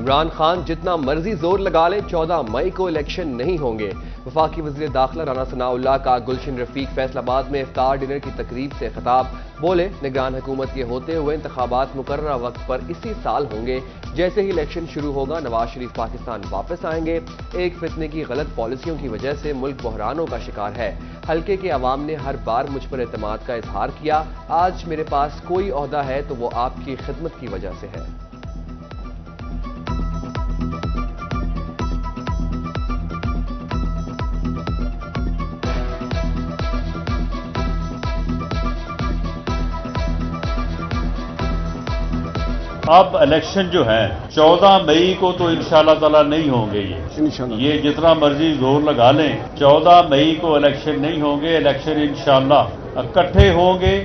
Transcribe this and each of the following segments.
عمران خان جتنا مرضی زور لگا لے 14 مئی کو الیکشن نہیں ہوں گے۔ وفاقی وزیر داخلہ رانا ثناء اللہ کا گلشن رفیق فیصل آباد میں افطار ڈنر کی تقریب سے خطاب، بولے نگران حکومت کے ہوتے ہوئے انتخابات مقررہ وقت پر اسی سال ہوں گے، جیسے ہی الیکشن شروع ہوگا نواز شریف پاکستان واپس آئیں گے۔ ایک فتنے کی غلط پالیسیوں کی وجہ سے ملک بحرانوں کا شکار ہے، حلقے کے عوام نے ہر بار مجھ پر اعتماد کا اظہار کیا، آج میرے پاس کوئی عہدہ ہے تو وہ آپ کی خدمت کی وجہ سے ہے۔ اب الیکشن جو ہے 14 مئی کو تو انشاءاللہ تعالی نہیں ہوں گے، یہ جتنا مرضی زور لگا لیں 14 مئی کو الیکشن نہیں ہوں گے۔ الیکشن انشاءاللہ اکٹھے ہوں گے،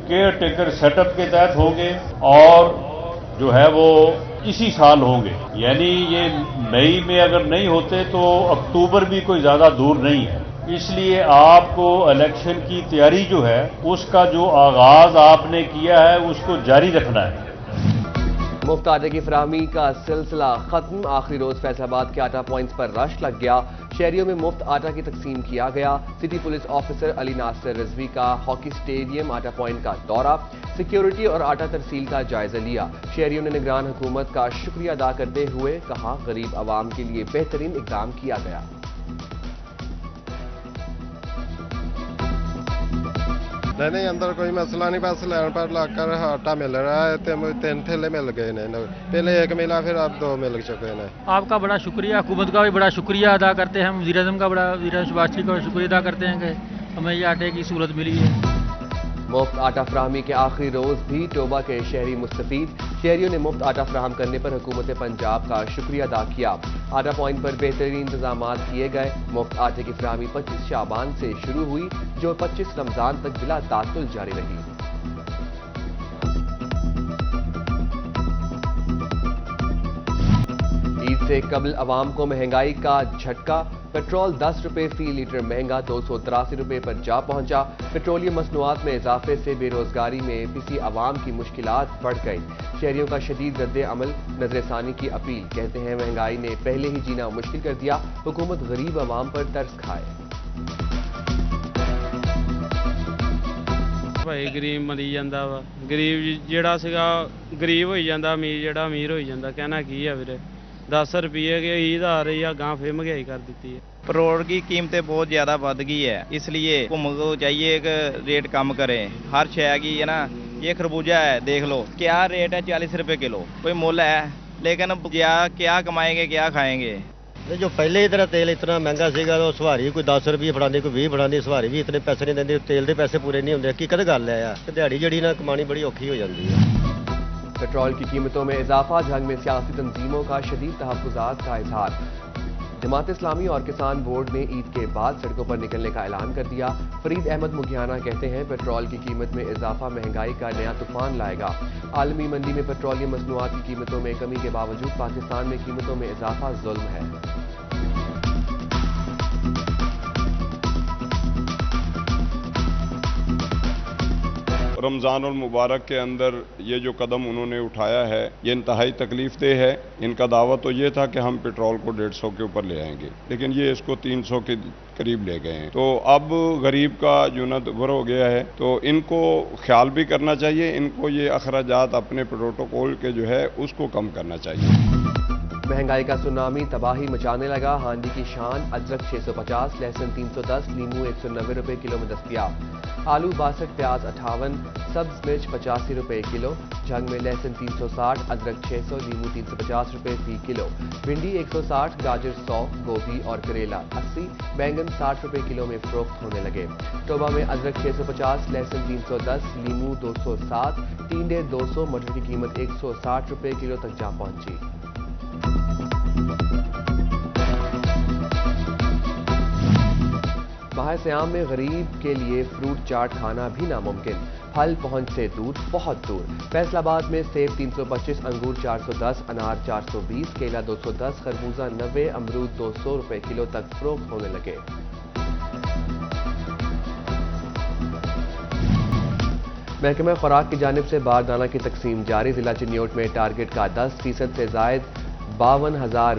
کیئر ٹیکر سیٹ اپ کے تحت ہوں گے اور جو ہے وہ اسی سال ہوں گے، یعنی یہ مئی میں اگر نہیں ہوتے تو اکتوبر بھی کوئی زیادہ دور نہیں ہے۔ اس لیے آپ کو الیکشن کی تیاری جو ہے اس کا جو آغاز آپ نے کیا ہے اس کو جاری رکھنا ہے۔ مفت آٹے کی فراہمی کا سلسلہ ختم، آخری روز فیصل آباد کے آٹا پوائنٹس پر رش لگ گیا، شہریوں میں مفت آٹا کی تقسیم کیا گیا۔ سٹی پولیس آفیسر علی ناصر رضوی کا ہاکی سٹیڈیم آٹا پوائنٹ کا دورہ، سیکیورٹی اور آٹا ترسیل کا جائزہ لیا۔ شہریوں نے نگران حکومت کا شکریہ ادا کرتے ہوئے کہا غریب عوام کے لیے بہترین اقدام کیا گیا۔ نہیں اندر کوئی مسئلہ نہیں، بس لائن پر لگ کر آٹا مل رہا ہے، 3 تھیلے مل گئے ہیں، پہلے 1 ملا پھر اب 2 مل چکے ہیں۔ آپ کا بڑا شکریہ، حکومت کا بھی بڑا شکریہ ادا کرتے ہیں، ہم وزیر اعظم کا وزیر شہباز شریف کا شکریہ ادا کرتے ہیں کہ ہمیں یہ آٹے کی سہولت ملی ہے۔ مفت آٹا فراہمی کے آخری روز بھی ٹوبہ کے شہری مستفید، شہریوں نے مفت آٹا فراہم کرنے پر حکومت پنجاب کا شکریہ ادا کیا۔ آٹا پوائنٹ پر بہترین انتظامات کیے گئے، مفت آٹے کی فراہمی 25 شعبان سے شروع ہوئی جو 25 رمضان تک بلا تعطل جاری رہی۔ عید سے قبل عوام کو مہنگائی کا جھٹکا، پیٹرول 10 روپے فی لیٹر مہنگا 283 روپے پر جا پہنچا۔ پیٹرولیم مصنوعات میں اضافے سے بے روزگاری میں پسی عوام کی مشکلات بڑھ گئی، شہریوں کا شدید رد عمل، نظر ثانی کی اپیل، کہتے ہیں مہنگائی نے پہلے ہی جینا مشکل کر دیا، حکومت غریب عوام پر ترس کھائے۔ بھائی غریب مری جاندہ وا، غریب جڑا سگا غریب ہوئی جاندہ، امیر جڑا امیر ہوئی جاندہ، کہنا کی ہے ویرے 10 روپیے کی عید آ رہی ہے، گاں پھر مہنگائی کر دیتی ہے۔ پیٹرول کی قیمتیں بہت زیادہ بڑھ گئی ہے، اس لیے حکومت کو چاہیے کہ ریٹ کم کریں ہر شے کی، ہے نا۔ یہ خربوزہ ہے دیکھ لو کیا ریٹ ہے، 40 روپے کلو، کوئی مول ہے، لیکن کیا کمائیں گے کیا کھائیں گے۔ جو پہلے ادھر تیل اتنا مہنگا سیگا تو سواری کوئی 10 روپیے فڑاندی کوئی 20 فڑاندی، سواری بھی اتنے پیسے نہیں دیندی، تیل دے پیسے پورے نہیں ہوندے، حقیقت گل ہے یار، دیہڑی جڑی نا کمانی بڑی اوکھی ہو جاندی ہے۔ پیٹرول کی قیمتوں میں اضافہ، جنگ میں سیاسی تنظیموں کا شدید تحفظات کا اظہار، جماعت اسلامی اور کسان بورڈ نے عید کے بعد سڑکوں پر نکلنے کا اعلان کر دیا۔ فرید احمد مکھیانہ کہتے ہیں پیٹرول کی قیمت میں اضافہ مہنگائی کا نیا طوفان لائے گا، عالمی منڈی میں پیٹرولیم مصنوعات کی قیمتوں میں کمی کے باوجود پاکستان میں قیمتوں میں اضافہ ظلم ہے۔ رمضان المبارک کے اندر یہ جو قدم انہوں نے اٹھایا ہے یہ انتہائی تکلیف دہ ہے۔ ان کا دعویٰ تو یہ تھا کہ ہم پیٹرول کو 150 کے اوپر لے آئیں گے، لیکن یہ اس کو 300 کے قریب لے گئے ہیں، تو اب غریب کا جو نا دبر ہو گیا ہے، تو ان کو خیال بھی کرنا چاہیے، ان کو یہ اخراجات اپنے پروٹوکول کے جو ہے اس کو کم کرنا چاہیے۔ مہنگائی کا سونامی تباہی مچانے لگا، ہانڈی کی شان، ادرک 650، لہسن 310، لیمو 190 روپے کلو میں دستیاب، آلو 62، پیاز 58، سبز مرچ 85 روپے کلو، جھنگ میں لہسن 360، ادرک 600، لیمو 350 روپے فی کلو، بھنڈی 160، گاجر 100، گوبھی اور کریلا 80، بینگن 60 روپے کلو میں فروخت ہونے لگے۔ ٹوبہ میں ادرک 650، لہسن 310، لیمو 207، ٹینڈے 200، مٹر کی قیمت 160 روپے کلو تک جا پہنچی۔ ماہ سیام میں غریب کے لیے فروٹ چاٹ کھانا بھی ناممکن، پھل پہنچ سے دور، بہت دور۔ فیصل آباد میں سیب 325، انگور 410، انار 420، کیلا 210، خربوزہ 90، امرود 200 روپے کلو تک فروخت ہونے لگے۔ محکمہ خوراک کی جانب سے باردانہ کی تقسیم جاری، ضلع چنیوٹ میں ٹارگٹ کا 10% سے زائد 52,000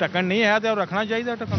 ਢੱਕਣ ਨਹੀਂ ਹੈ ਤੇ ਰੱਖਣਾ ਚਾਹੀਦਾ ਢੱਕਣ।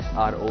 SRO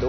2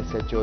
SHO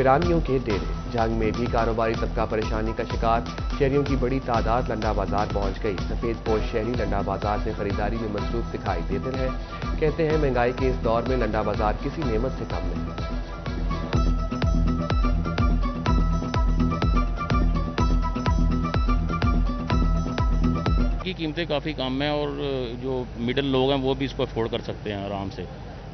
ویرانیوں کے ڈیرے۔ جنگ میں بھی کاروباری طبقہ پریشانی کا شکار، شہریوں کی بڑی تعداد لنڈا بازار پہنچ گئی۔ سفید پوش شہری لنڈا بازار سے خریداری میں مصروف دکھائی دیتے ہیں۔ کہتے ہیں مہنگائی کے اس دور میں لنڈا بازار کسی نعمت سے کم نہیں۔ کی قیمتیں کافی کم ہیں اور جو مڈل لوگ ہیں وہ بھی اس کو افورڈ کر سکتے ہیں آرام سے،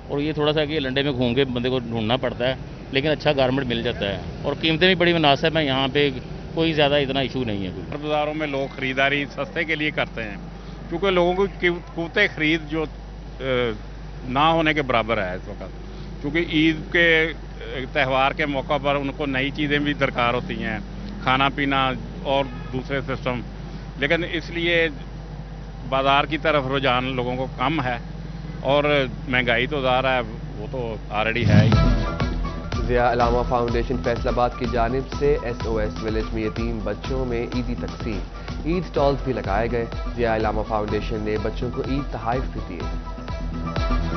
اور یہ تھوڑا سا کہ لنڈے میں گھوم کے بندے کو ڈھونڈنا پڑتا ہے، لیکن اچھا گارمنٹ مل جاتا ہے اور قیمتیں بھی بڑی مناسب ہیں، یہاں پہ کوئی زیادہ اتنا ایشو نہیں ہے کوئی۔ بازاروں میں لوگ خریداری سستے کے لیے کرتے ہیں کیونکہ لوگوں کی قوت خرید جو نہ ہونے کے برابر ہے اس وقت، کیونکہ عید کے تہوار کے موقع پر ان کو نئی چیزیں بھی درکار ہوتی ہیں، کھانا پینا اور دوسرے سسٹم، لیکن اس لیے بازار کی طرف رجحان لوگوں کو کم ہے اور مہنگائی تو ظاہر ہے وہ تو آلریڈی ہے ہی۔ ضیاء علامہ فاؤنڈیشن فیصل آباد کی جانب سے SOS ولیج میں یتیم بچوں میں عیدی تقسیم، عید سٹالز بھی لگائے گئے۔ ضیاء علامہ فاؤنڈیشن نے بچوں کو عید تحائف بھی دیے۔